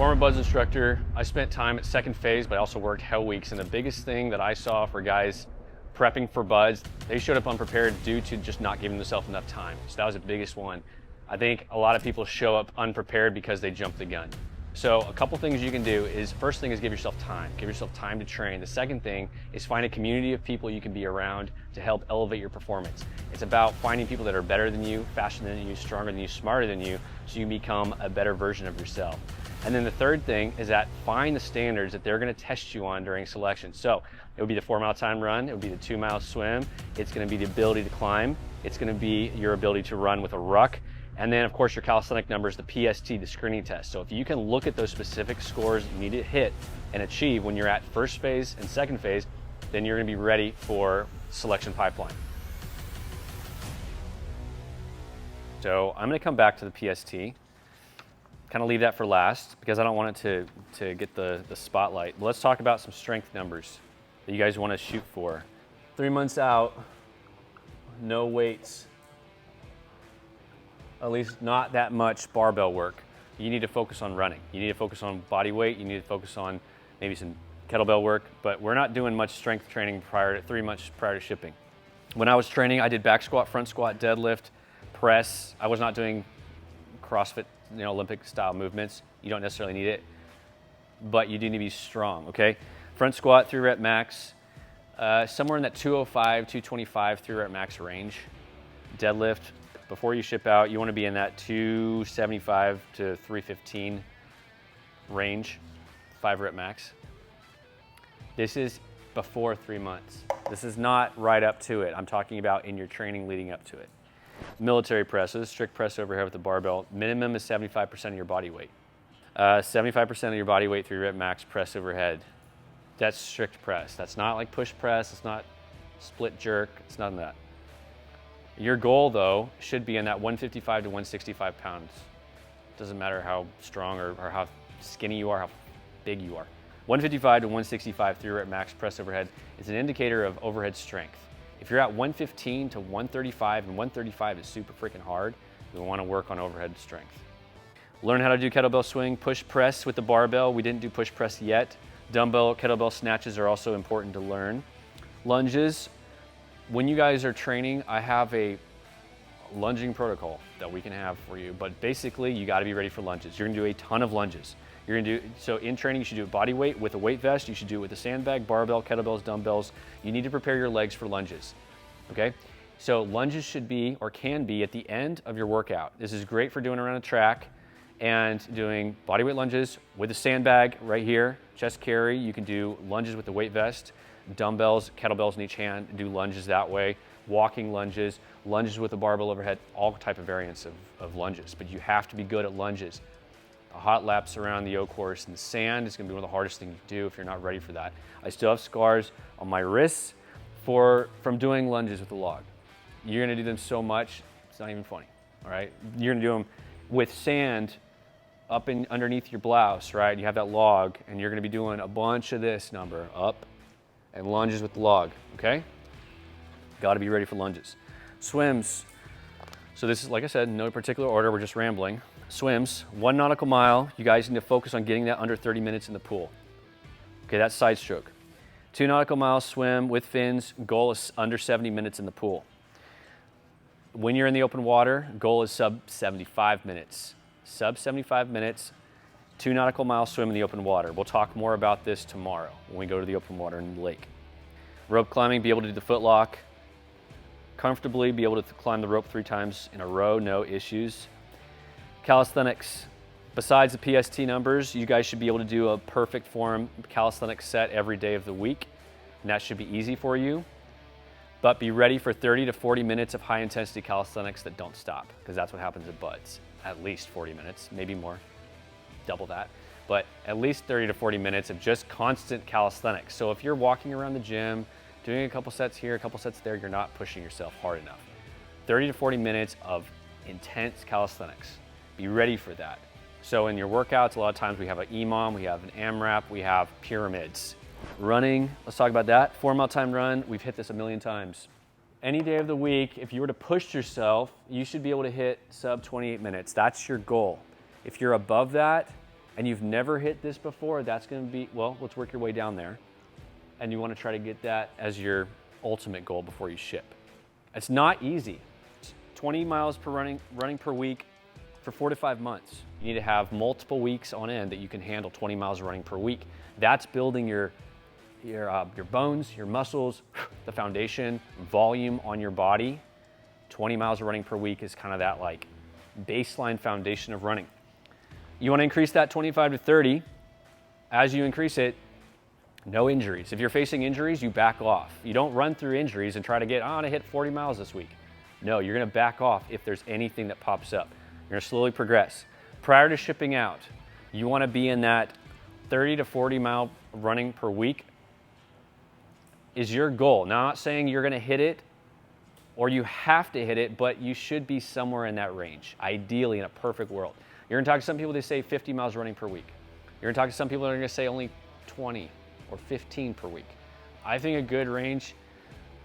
Former BUD/S instructor. I spent time at second phase, but I also worked Hell Weeks. And the biggest thing that I saw for guys prepping for BUD/S, they showed up unprepared due to just not giving themselves enough time. So that was the biggest one. I think a lot of people show up unprepared because they jump the gun. So a couple things you can do is, first thing is give yourself time. Give yourself time to train. The second thing is find a community of people you can be around to help elevate your performance. It's about finding people that are better than you, faster than you, stronger than you, smarter than you, so you can become a better version of yourself. And then the third thing is that find the standards that they're gonna test you on during selection. So it would be the 4-mile time run, it would be the 2-mile swim, it's gonna be the ability to climb, it's gonna be your ability to run with a ruck, and then of course your calisthenic numbers, the PST, the screening test. So if you can look at those specific scores you need to hit and achieve when you're at first phase and second phase, then you're gonna be ready for selection pipeline. So I'm gonna come back to the PST, kind of leave that for last because I don't want it to get the spotlight. But let's talk about some strength numbers that you guys wanna shoot for. 3 months out, no weights. At least not that much barbell work. You need to focus on running. You need to focus on body weight. You need to focus on maybe some kettlebell work, but we're not doing much strength training 3 months prior to shipping. When I was training, I did back squat, front squat, deadlift, press. I was not doing CrossFit, Olympic style movements. You don't necessarily need it, but you do need to be strong, okay? Front squat, 3 rep max, somewhere in that 205, 225, 3 rep max range. Deadlift, before you ship out, you want to be in that 275 to 315 range, 5 rep max. This is before 3 months. This is not right up to it. I'm talking about in your training leading up to it. Military press, so this is strict press overhead with the barbell. Minimum is 75% of your body weight. 75% of your body weight, 3 rep max press overhead. That's strict press. That's not like push press. It's not split jerk. It's none of that. Your goal, though, should be in that 155 to 165 pounds. Doesn't matter how strong or how skinny you are, how big you are. 155 to 165 3 rep max press overhead is an indicator of overhead strength. If you're at 115 to 135, and 135 is super freaking hard, we want to work on overhead strength. Learn how to do kettlebell swing, push press with the barbell. We didn't do push press yet. Dumbbell, kettlebell snatches are also important to learn. Lunges. When you guys are training, I have a lunging protocol that we can have for you, but basically you got to be ready for lunges. You're gonna do a ton of lunges. So in training, you should do it body weight with a weight vest. You should do it with a sandbag, barbell, kettlebells, dumbbells. You need to prepare your legs for lunges, okay? So lunges should be, or can be, at the end of your workout. This is great for doing around a track and doing body weight lunges with a sandbag right here, chest carry. You can do lunges with the weight vest. Dumbbells, kettlebells in each hand, do lunges that way, walking lunges, lunges with a barbell overhead, all type of variants of lunges, but you have to be good at lunges. The hot laps around the O course in the sand is gonna be one of the hardest things to do if you're not ready for that. I still have scars on my wrists from doing lunges with the log. You're gonna do them so much, it's not even funny, all right? You're gonna do them with sand up underneath your blouse, right? You have that log, and you're gonna be doing a bunch of this number, up, and lunges with the log, okay? Gotta be ready for lunges. Swims. So this is, like I said, no particular order, we're just rambling. Swims, 1 nautical mile. You guys need to focus on getting that under 30 minutes in the pool. Okay, that's side stroke. 2 nautical miles swim with fins, goal is under 70 minutes in the pool. When you're in the open water, goal is sub 75 minutes. Sub 75 minutes, 2 nautical mile swim in the open water. We'll talk more about this tomorrow when we go to the open water in the lake. Rope climbing, be able to do the foot lock. Comfortably be able to climb the rope 3 times in a row, no issues. Calisthenics, besides the PST numbers, you guys should be able to do a perfect form calisthenics set every day of the week, and that should be easy for you. But be ready for 30 to 40 minutes of high intensity calisthenics that don't stop, because that's what happens at BUD/S. At least 40 minutes, maybe more. Double that, but at least 30 to 40 minutes of just constant calisthenics. So if you're walking around the gym, doing a couple sets here, a couple sets there, you're not pushing yourself hard enough. 30 to 40 minutes of intense calisthenics. Be ready for that. So in your workouts, a lot of times we have an EMOM, we have an AMRAP, we have pyramids. Running, let's talk about that. 4-mile time run, we've hit this a million times. Any day of the week, if you were to push yourself, you should be able to hit sub 28 minutes. That's your goal. If you're above that, and you've never hit this before, that's going to be, well, let's work your way down there. And you want to try to get that as your ultimate goal before you ship. It's not easy. 20 miles per running per week for 4 to 5 months. You need to have multiple weeks on end that you can handle 20 miles running per week. That's building your bones, your muscles, the foundation, volume on your body. 20 miles of running per week is kind of that like baseline foundation of running. You want to increase that 25 to 30. As you increase it, no injuries. If you're facing injuries, you back off. You don't run through injuries and try to get, I want to hit 40 miles this week. No, you're going to back off if there's anything that pops up. You're going to slowly progress. Prior to shipping out, you want to be in that 30 to 40 mile running per week is your goal. Now, I'm not saying you're going to hit it or you have to hit it, but you should be somewhere in that range, ideally in a perfect world. You're going to talk to some people, they say 50 miles running per week. You're going to talk to some people that are going to say only 20 or 15 per week. I think a good range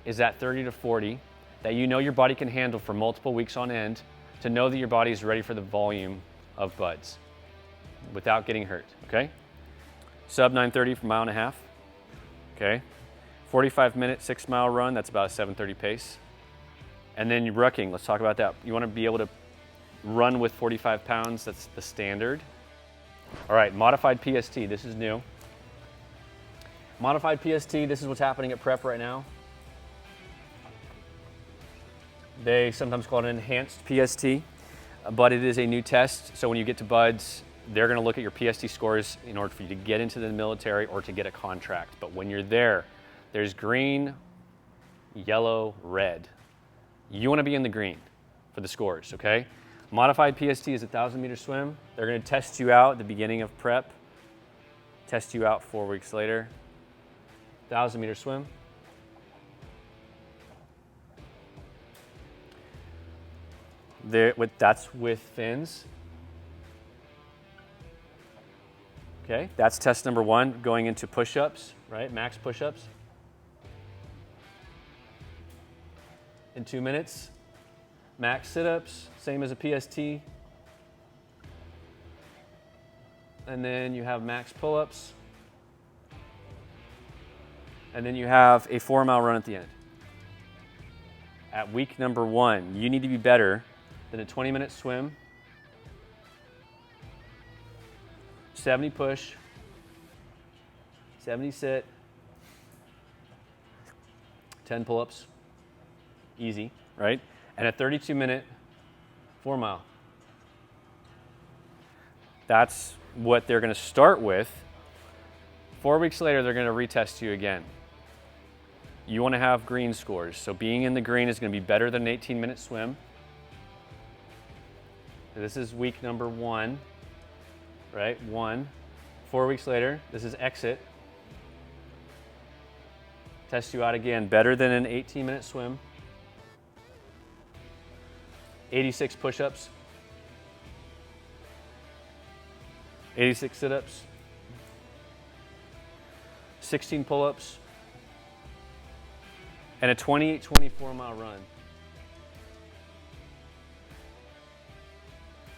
is that 30 to 40 that you know your body can handle for multiple weeks on end, to know that your body is ready for the volume of buds without getting hurt, okay? Sub 9:30 for a mile and a half, okay? 45-minute 6-mile run, that's about a 7:30 pace. And then rucking, let's talk about that. You want to be able to run with 45 pounds, that's the standard. All right, modified PST, this is new. Modified PST, this is what's happening at prep right now. They sometimes call it an enhanced PST, but it is a new test. So when you get to buds, they're going to look at your PST scores in order for you to get into the military or to get a contract. But when you're there, there's green, yellow, red. You want to be in the green for the scores, okay? Modified PST is a 1,000-meter swim. They're going to test you out at the beginning of prep, test you out 4 weeks later. 1,000-meter swim. That's with fins. Okay, that's test number 1, going into push-ups, right? Max push-ups. In 2 minutes. Max sit-ups, same as a PST. And then you have max pull-ups. And then you have a 4-mile run at the end. At week number 1, you need to be better than a 20-minute swim, 70 push, 70 sit, 10 pull-ups, easy, right? And a 32-minute 4-mile. That's what they're going to start with. 4 weeks later, they're going to retest you again. You want to have green scores. So being in the green is going to be better than an 18-minute swim. This is week number 1, right? 1. 4 weeks later, this is exit. Test you out again, better than an 18-minute swim. 86 push-ups. 86 sit-ups. 16 pull-ups. And a 24-mile run.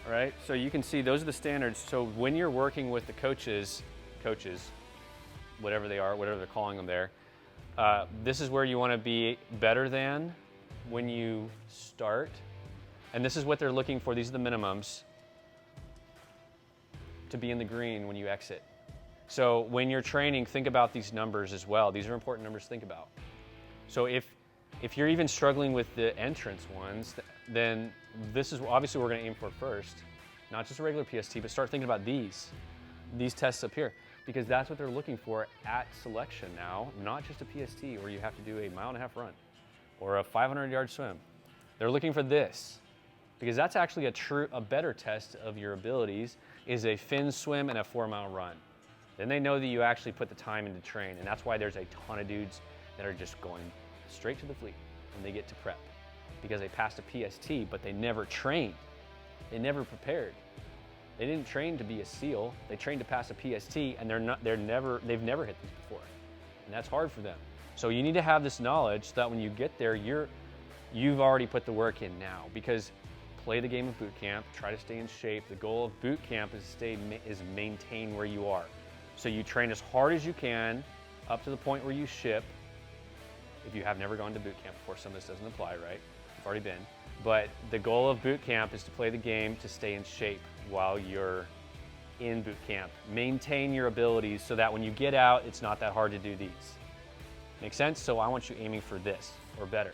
All right, so you can see those are the standards. So when you're working with the coaches, whatever they are, whatever they're calling them there, this is where you want to be better than when you start. And this is what they're looking for. These are the minimums to be in the green when you exit. So when you're training, think about these numbers as well. These are important numbers to think about. So if you're even struggling with the entrance ones, then this is obviously we're going to aim for first, not just a regular PST, but start thinking about these tests up here, because that's what they're looking for at selection now, not just a PST where you have to do a 1.5 mile run or a 500-yard swim. They're looking for this, because that's actually a better test of your abilities, is a fin swim and a 4-mile run. Then they know that you actually put the time in to train, and that's why there's a ton of dudes that are just going straight to the fleet when they get to prep, because they passed a PST, but they never trained. They never prepared. They didn't train to be a SEAL. They trained to pass a PST, and they've never hit these before, and that's hard for them. So you need to have this knowledge so that when you get there, you've already put the work in now, because play the game of boot camp, try to stay in shape. The goal of boot camp is maintain where you are. So you train as hard as you can up to the point where you ship. If you have never gone to boot camp before, some of this doesn't apply, right? You've already been. But the goal of boot camp is to play the game to stay in shape while you're in boot camp. Maintain your abilities so that when you get out, it's not that hard to do these. Make sense? So I want you aiming for this or better.